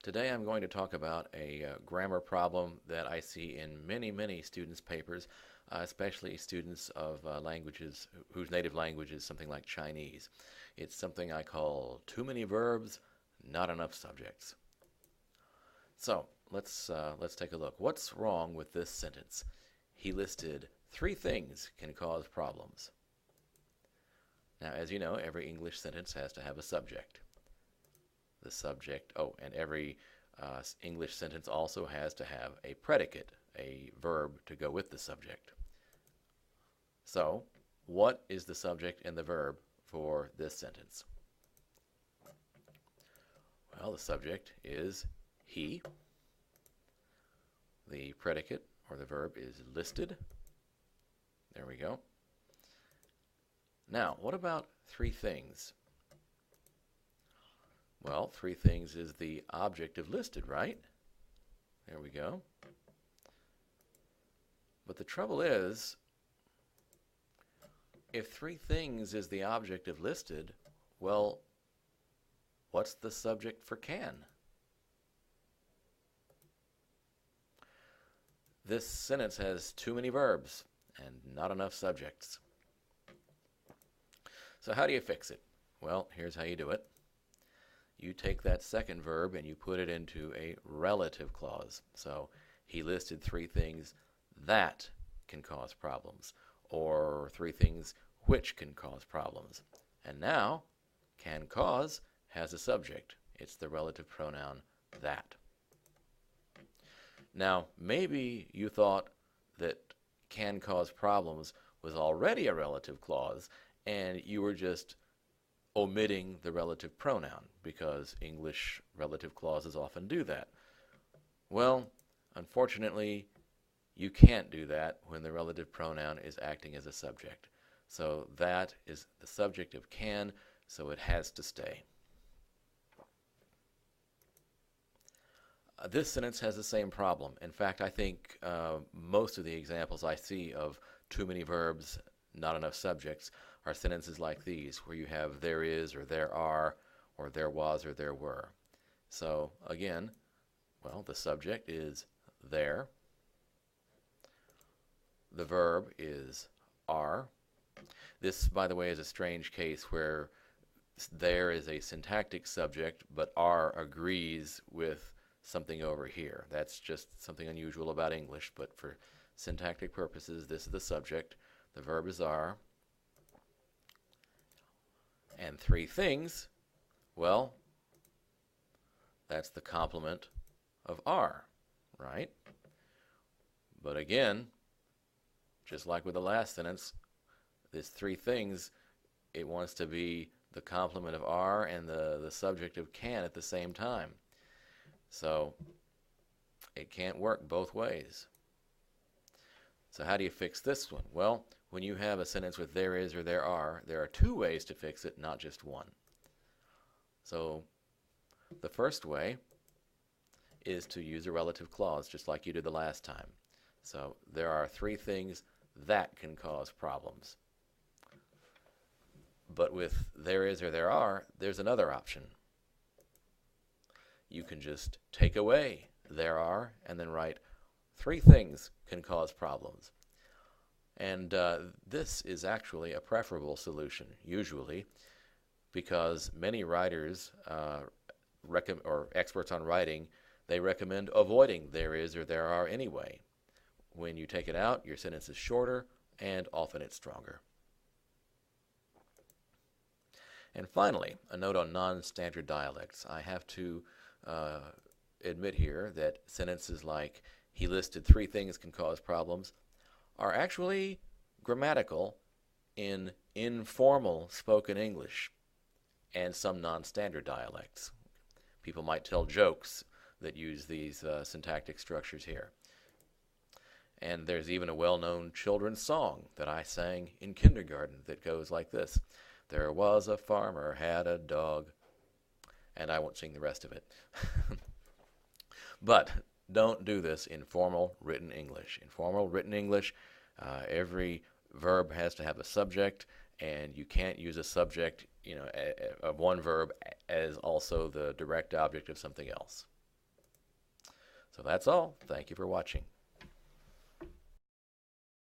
Today I'm going to talk about a grammar problem that I see in many students' papers, especially students of languages whose native language is something like Chinese. It's something I call too many verbs, not enough subjects. So let's take a look. What's wrong with this sentence? He listed 3 things can cause problems. Now, as you know, every English sentence has to have a subject. The subject, and every English sentence also has to have a predicate, a verb to go with the subject. So, what is the subject and the verb for this sentence? Well, the subject is he. The predicate, or the verb, is listed. There we go. Now, what about 3 things? Well, 3 things is the object of listed, right? There we go. But the trouble is, if 3 things is the object of listed, well, what's the subject for can? This sentence has too many verbs and not enough subjects. So how do you fix it? Well, here's how you do it. You take that second verb and you put it into a relative clause. So he listed 3 things that can cause problems, or 3 things which can cause problems. And now, can cause has a subject. It's the relative pronoun that. Now, maybe you thought that can cause problems was already a relative clause, and you were just omitting the relative pronoun, because English relative clauses often do that. Well, unfortunately, you can't do that when the relative pronoun is acting as a subject. So that is the subject of can, so it has to stay. This sentence has the same problem. In fact, I think most of the examples I see of too many verbs, not enough subjects, are sentences like these, where you have there is, or there are, or there was, or there were. So again, well, the subject is there. The verb is are. This, by the way, is a strange case where there is a syntactic subject, but are agrees with something over here. That's just something unusual about English, but for syntactic purposes, this is the subject. The verb is are. And 3 things, well, that's the complement of are, right? But again, just like with the last sentence, this 3 things, it wants to be the complement of are and the subject of can at the same time. So it can't work both ways. So how do you fix this one? Well, when you have a sentence with there is or there are 2 ways to fix it, not just one. So the first way is to use a relative clause, just like you did the last time. So there are 3 things that can cause problems. But with there is or there are, there's another option. You can just take away there are and then write 3 things can cause problems. And this is actually a preferable solution, usually, because many writers or experts on writing, they recommend avoiding there is or there are anyway. When you take it out, your sentence is shorter, and often it's stronger. And finally, a note on non-standard dialects. I have to admit here that sentences like he listed 3 things can cause problems are actually grammatical in informal spoken English and some non-standard dialects. People might tell jokes that use these syntactic structures here. And there's even a well-known children's song that I sang in kindergarten that goes like this. There was a farmer had a dog. And I won't sing the rest of it. But don't do this in formal written English. In formal written English, every verb has to have a subject, and you can't use a subject, of one verb as also the direct object of something else. So that's all. Thank you for watching.